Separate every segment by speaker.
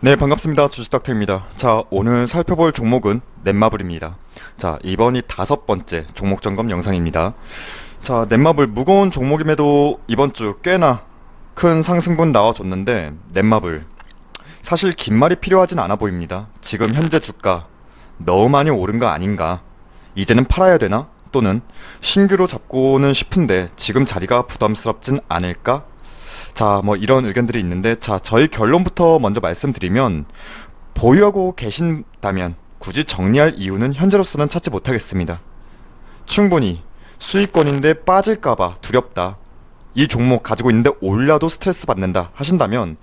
Speaker 1: 네, 반갑습니다. 주식닥터입니다. 자, 오늘 살펴볼 종목은 넷마블입니다. 자, 이번이 5번째 종목 점검 영상입니다. 자, 넷마블 무거운 종목임에도 이번 주 꽤나 큰 상승분 나와줬는데 넷마블 사실 긴 말이 필요하진 않아 보입니다. 지금 현재 주가 너무 많이 오른 거 아닌가? 이제는 팔아야 되나? 또는 신규로 잡고는 싶은데 지금 자리가 부담스럽진 않을까? 자, 뭐 이런 의견들이 있는데, 자, 저희 결론부터 먼저 말씀드리면, 보유하고 계신다면 굳이 정리할 이유는 현재로서는 찾지 못하겠습니다. 충분히 수익권인데 빠질까봐 두렵다. 이 종목 가지고 있는데 올라도 스트레스 받는다 하신다면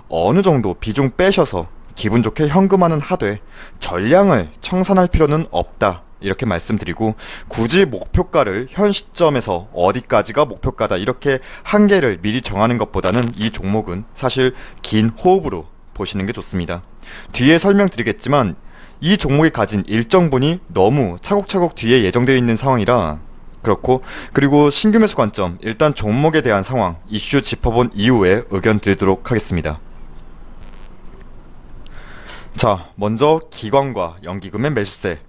Speaker 1: 어느 정도 비중 빼셔서 기분 좋게 현금화는 하되 전량을 청산할 필요는 없다. 이렇게 말씀드리고, 굳이 목표가를 현 시점에서 어디까지가 목표가다 이렇게 한계를 미리 정하는 것보다는 이 종목은 사실 긴 호흡으로 보시는 게 좋습니다. 뒤에 설명드리겠지만 이 종목이 가진 일정분이 너무 차곡차곡 뒤에 예정되어 있는 상황이라 그렇고, 그리고 신규 매수 관점, 일단 종목에 대한 상황 이슈 짚어본 이후에 의견 드리도록 하겠습니다. 자, 먼저 기관과 연기금의 매수세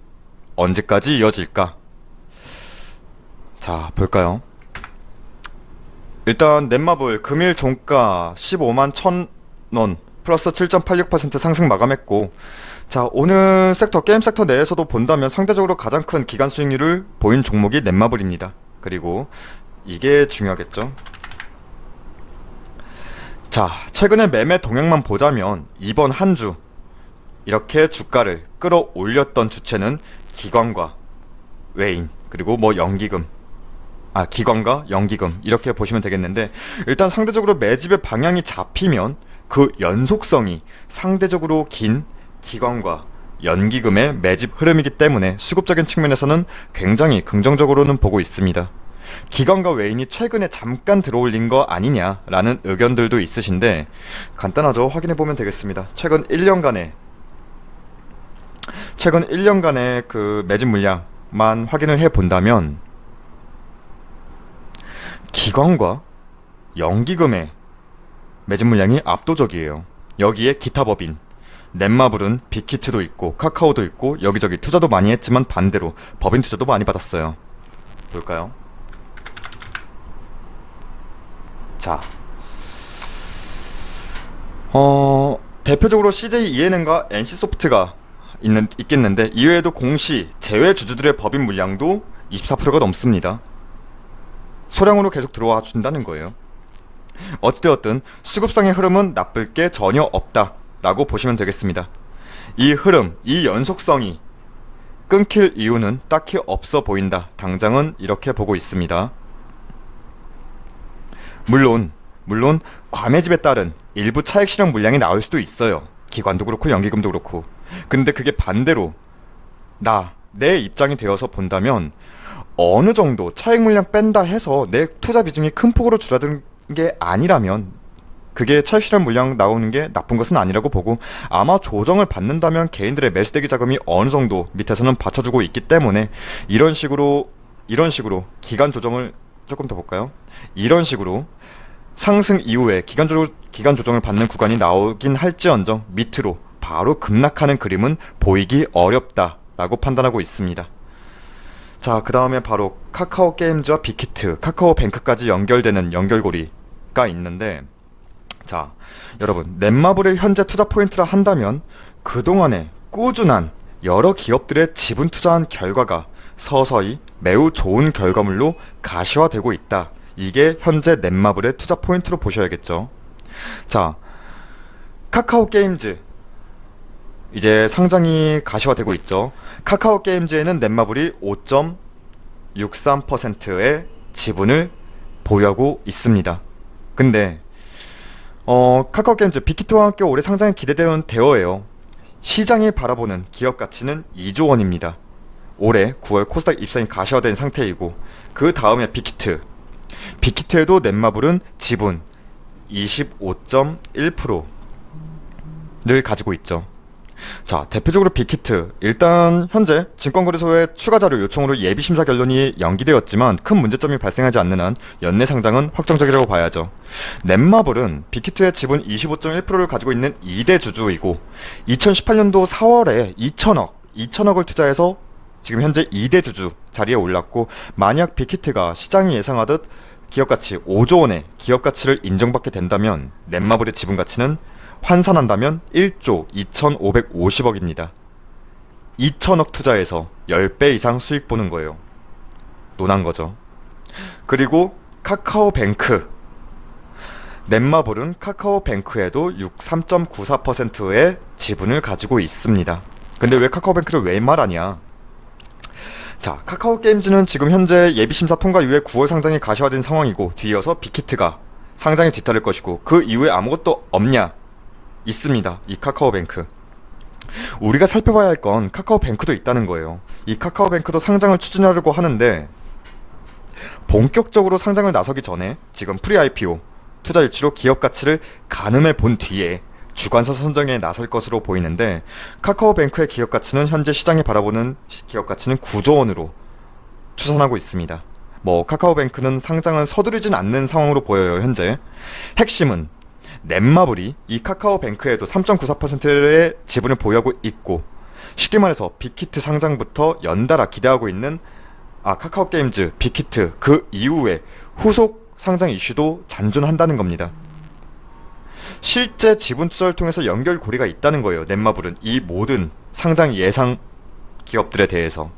Speaker 1: 언제까지 이어질까? 자, 볼까요? 일단 넷마블 금일 종가 15만 1,000원 플러스 7.86% 상승 마감했고, 자, 오늘 섹터 게임 섹터 내에서도 본다면 상대적으로 가장 큰 기간 수익률을 보인 종목이 넷마블입니다. 그리고 이게 중요하겠죠. 자, 최근에 매매 동향만 보자면 이번 한 주 이렇게 주가를 끌어올렸던 주체는 기관과 외인, 그리고 뭐 연기금, 기관과 연기금 이렇게 보시면 되겠는데, 일단 상대적으로 매집의 방향이 잡히면 그 연속성이 상대적으로 긴 기관과 연기금의 매집 흐름이기 때문에 수급적인 측면에서는 굉장히 긍정적으로는 보고 있습니다. 기관과 외인이 최근에 잠깐 들어올린 거 아니냐라는 의견들도 있으신데, 간단하죠. 확인해 보면 되겠습니다. 최근 1년간의 그 매집 물량만 확인을 해 본다면 기관과 연기금의 매집 물량이 압도적이에요. 여기에 기타 법인 넷마블은 빅히트도 있고 카카오도 있고 여기저기 투자도 많이 했지만 반대로 법인 투자도 많이 받았어요. 볼까요? 자, 대표적으로 CJ ENM과 NC소프트가 있겠는데, 이외에도 공시 제외 주주들의 법인 물량도 24%가 넘습니다. 소량으로 계속 들어와 준다는 거예요. 어찌되었든 수급상의 흐름은 나쁠 게 전혀 없다 라고 보시면 되겠습니다. 이 흐름, 이 연속성이 끊길 이유는 딱히 없어 보인다, 당장은 이렇게 보고 있습니다. 물론 과매집에 따른 일부 차익 실현 물량이 나올 수도 있어요. 기관도 그렇고 연기금도 그렇고. 근데 그게 반대로 내 입장이 되어서 본다면 어느 정도 차익 물량 뺀다 해서 내 투자 비중이 큰 폭으로 줄어든 게 아니라면 그게 차익 실현 물량 나오는 게 나쁜 것은 아니라고 보고, 아마 조정을 받는다면 개인들의 매수대기 자금이 어느 정도 밑에서는 받쳐주고 있기 때문에 이런 식으로 기간 조정을 조금 더 볼까요? 이런 식으로 상승 이후에 기간 조정을 받는 구간이 나오긴 할지언정 밑으로 바로 급락하는 그림은 보이기 어렵다라고 판단하고 있습니다. 자, 그 다음에 바로 카카오 게임즈와 빅히트, 카카오뱅크까지 연결되는 연결고리가 있는데, 자, 여러분, 넷마블의 현재 투자 포인트라 한다면 그동안에 꾸준한 여러 기업들의 지분 투자한 결과가 서서히 매우 좋은 결과물로 가시화되고 있다. 이게 현재 넷마블의 투자 포인트로 보셔야겠죠. 자, 카카오 게임즈 이제 상장이 가시화되고 있죠. 카카오 게임즈에는 넷마블이 5.63%의 지분을 보유하고 있습니다. 근데 카카오 게임즈 빅히트와 함께 올해 상장이 기대되는 대어예요. 시장이 바라보는 기업 가치는 2조 원입니다. 올해 9월 코스닥 입상이 가시화된 상태이고, 그 다음에 빅히트에도 넷마블은 지분 25.1%를 가지고 있죠. 자, 대표적으로 빅히트. 일단 현재 증권거래소의 추가 자료 요청으로 예비 심사 결론이 연기되었지만 큰 문제점이 발생하지 않는 한 연내 상장은 확정적이라고 봐야죠. 넷마블은 빅히트의 지분 25.1%를 가지고 있는 2대 주주이고 2018년도 4월에 2천억을 투자해서 지금 현재 2대 주주 자리에 올랐고, 만약 빅히트가 시장이 예상하듯 기업가치 5조 원의 기업가치를 인정받게 된다면 넷마블의 지분 가치는 환산한다면 1조 2,550억입니다. 2천억 투자해서 10배 이상 수익 보는 거예요. 논한 거죠. 그리고 카카오뱅크. 넷마블은 카카오뱅크에도 3.94%의 지분을 가지고 있습니다. 근데 왜 카카오뱅크를 왜 말하냐? 자, 카카오게임즈는 지금 현재 예비심사 통과 이후에 9월 상장이 가시화된 상황이고, 뒤이어서 빅히트가 상장에 뒤따를 것이고, 그 이후에 아무것도 없냐? 있습니다. 이 카카오뱅크. 우리가 살펴봐야 할 건 카카오뱅크도 있다는 거예요. 이 카카오뱅크도 상장을 추진하려고 하는데, 본격적으로 상장을 나서기 전에 지금 프리-IPO 투자 유치로 기업 가치를 가늠해 본 뒤에 주관사 선정에 나설 것으로 보이는데, 카카오뱅크의 기업 가치는 현재 시장이 바라보는 기업 가치는 9조 원으로 추산하고 있습니다. 카카오뱅크는 상장은 서두르진 않는 상황으로 보여요. 현재 핵심은 넷마블이 이 카카오뱅크에도 3.94%의 지분을 보유하고 있고, 쉽게 말해서 빅히트 상장부터 연달아 기대하고 있는 카카오게임즈, 빅히트, 그 이후에 후속 상장 이슈도 잔존한다는 겁니다. 실제 지분 투자를 통해서 연결고리가 있다는 거예요. 넷마블은 이 모든 상장 예상 기업들에 대해서.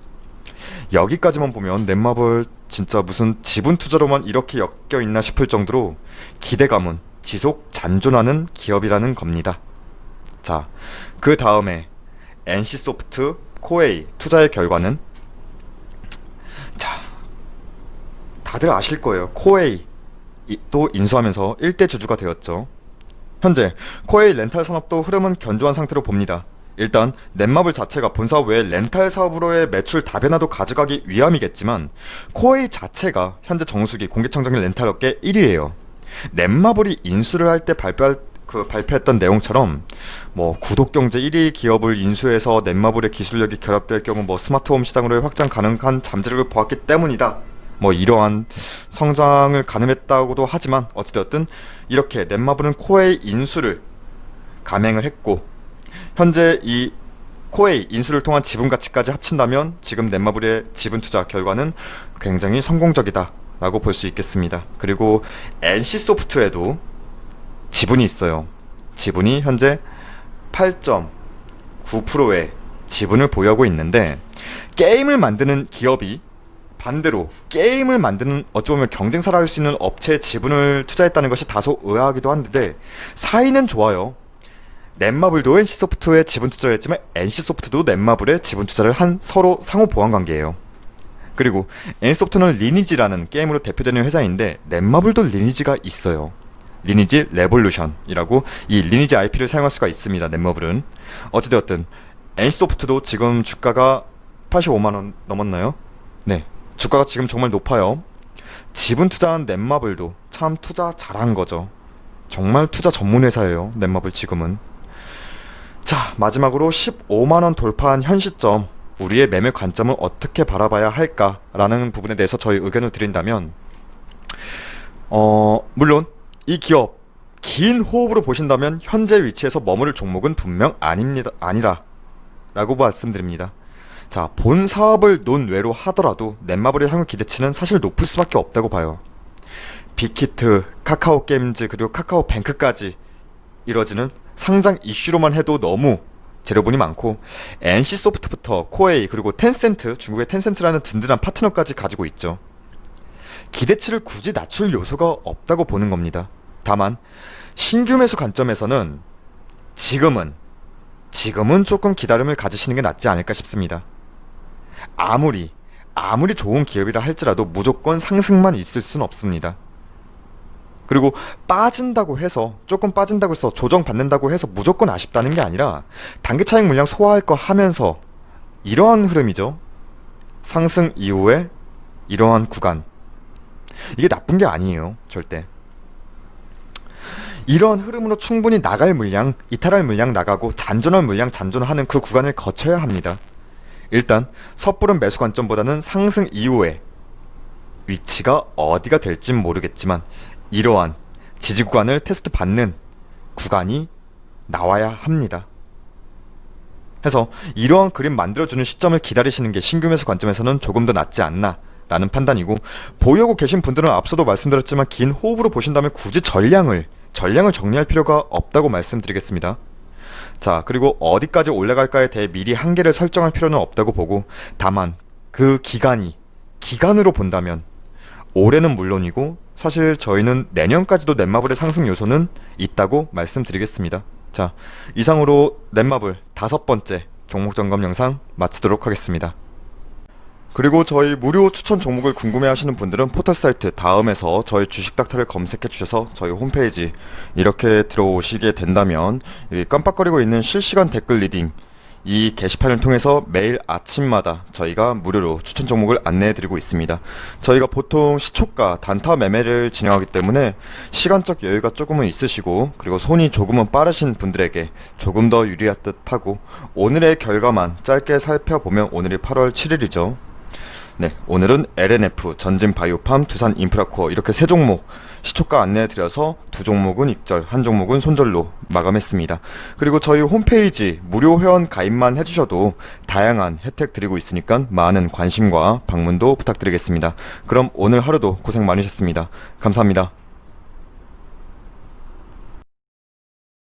Speaker 1: 여기까지만 보면 넷마블 진짜 무슨 지분 투자로만 이렇게 엮여 있나 싶을 정도로 기대감은 지속 잔존하는 기업이라는 겁니다. 자, 그 다음에 NC소프트, 코웨이 투자의 결과는, 자, 다들 아실 거예요. 코웨이 또 인수하면서 1대 주주가 되었죠. 현재 코웨이 렌탈 산업도 흐름은 견조한 상태로 봅니다. 일단 넷마블 자체가 본사업 외에 렌탈 사업으로의 매출 다변화도 가져가기 위함이겠지만, 코웨이 자체가 현재 정수기 공기청정기 렌탈 업계 1위예요. 넷마블이 인수를 할 때 발표했던 내용처럼 구독경제 1위 기업을 인수해서 넷마블의 기술력이 결합될 경우 스마트홈 시장으로의 확장 가능한 잠재력을 보았기 때문이다. 이러한 성장을 가늠했다고도 하지만, 어찌되었든 이렇게 넷마블은 코웨이 인수를 감행을 했고, 현재 이 코웨이 인수를 통한 지분 가치까지 합친다면 지금 넷마블의 지분 투자 결과는 굉장히 성공적이다 라고 볼 수 있겠습니다. 그리고 NC소프트에도 지분이 있어요. 지분이 현재 8.9%의 지분을 보유하고 있는데, 게임을 만드는 기업이 반대로 게임을 만드는 어찌 보면 경쟁사라 할 수 있는 업체에 지분을 투자했다는 것이 다소 의아하기도 한데, 사이는 좋아요. 넷마블도 NC소프트에 지분 투자를 했지만 NC소프트도 넷마블에 지분 투자를 한 서로 상호 보완 관계예요. 그리고 NC소프트는 리니지라는 게임으로 대표되는 회사인데, 넷마블도 리니지가 있어요. 리니지 레볼루션이라고 이 리니지 IP를 사용할 수가 있습니다. 넷마블은. 어찌되었든 NC소프트도 지금 주가가 85만원 넘었나요? 네, 주가가 지금 정말 높아요. 지분 투자한 넷마블도 참 투자 잘한 거죠. 정말 투자 전문 회사예요, 넷마블 지금은. 자, 마지막으로 15만원 돌파한 현 시점, 우리의 매매 관점을 어떻게 바라봐야 할까라는 부분에 대해서 저희 의견을 드린다면, 물론 이 기업 긴 호흡으로 보신다면 현재 위치에서 머무를 종목은 분명 아니라 라고 말씀드립니다. 자, 본 사업을 논외로 하더라도 넷마블의 향후 기대치는 사실 높을 수밖에 없다고 봐요. 빅히트, 카카오게임즈, 그리고 카카오뱅크까지 이뤄지는 상장 이슈로만 해도 너무 재료분이 많고, NC소프트부터 코웨이, 그리고 텐센트, 중국의 텐센트라는 든든한 파트너까지 가지고 있죠. 기대치를 굳이 낮출 요소가 없다고 보는 겁니다. 다만 신규 매수 관점에서는 지금은 조금 기다림을 가지시는 게 낫지 않을까 싶습니다. 아무리 좋은 기업이라 할지라도 무조건 상승만 있을 순 없습니다. 그리고 조금 빠진다고 해서 조정받는다고 해서 무조건 아쉽다는 게 아니라, 단기 차익 물량 소화할 거 하면서 이러한 흐름이죠. 상승 이후에 이러한 구간, 이게 나쁜 게 아니에요, 절대. 이러한 흐름으로 충분히 나갈 물량, 이탈할 물량 나가고 잔존할 물량 잔존하는 그 구간을 거쳐야 합니다. 일단 섣부른 매수 관점보다는 상승 이후에 위치가 어디가 될진 모르겠지만 이러한 지지 구간을 테스트 받는 구간이 나와야 합니다. 해서 이러한 그림 만들어주는 시점을 기다리시는 게 신규 매수 관점에서는 조금 더 낫지 않나 라는 판단이고, 보유하고 계신 분들은 앞서도 말씀드렸지만 긴 호흡으로 보신다면 굳이 전량을 정리할 필요가 없다고 말씀드리겠습니다. 자, 그리고 어디까지 올라갈까에 대해 미리 한계를 설정할 필요는 없다고 보고, 다만 그 기간으로 본다면 올해는 물론이고 사실 저희는 내년까지도 넷마블의 상승 요소는 있다고 말씀드리겠습니다. 자, 이상으로 넷마블 5번째 종목 점검 영상 마치도록 하겠습니다. 그리고 저희 무료 추천 종목을 궁금해 하시는 분들은 포털 사이트 다음에서 저희 주식 닥터를 검색해 주셔서 저희 홈페이지 이렇게 들어오시게 된다면 이 깜빡거리고 있는 실시간 댓글 리딩 이 게시판을 통해서 매일 아침마다 저희가 무료로 추천 종목을 안내해 드리고 있습니다. 저희가 보통 시초가 단타 매매를 진행하기 때문에 시간적 여유가 조금은 있으시고, 그리고 손이 조금은 빠르신 분들에게 조금 더 유리할 듯하고, 오늘의 결과만 짧게 살펴보면 오늘이 8월 7일이죠. 네, 오늘은 LNF, 전진바이오팜, 두산인프라코어 이렇게 세 종목 시초가 안내해드려서 두 종목은 입절, 한 종목은 손절로 마감했습니다. 그리고 저희 홈페이지 무료 회원 가입만 해주셔도 다양한 혜택 드리고 있으니까 많은 관심과 방문도 부탁드리겠습니다. 그럼 오늘 하루도 고생 많으셨습니다. 감사합니다.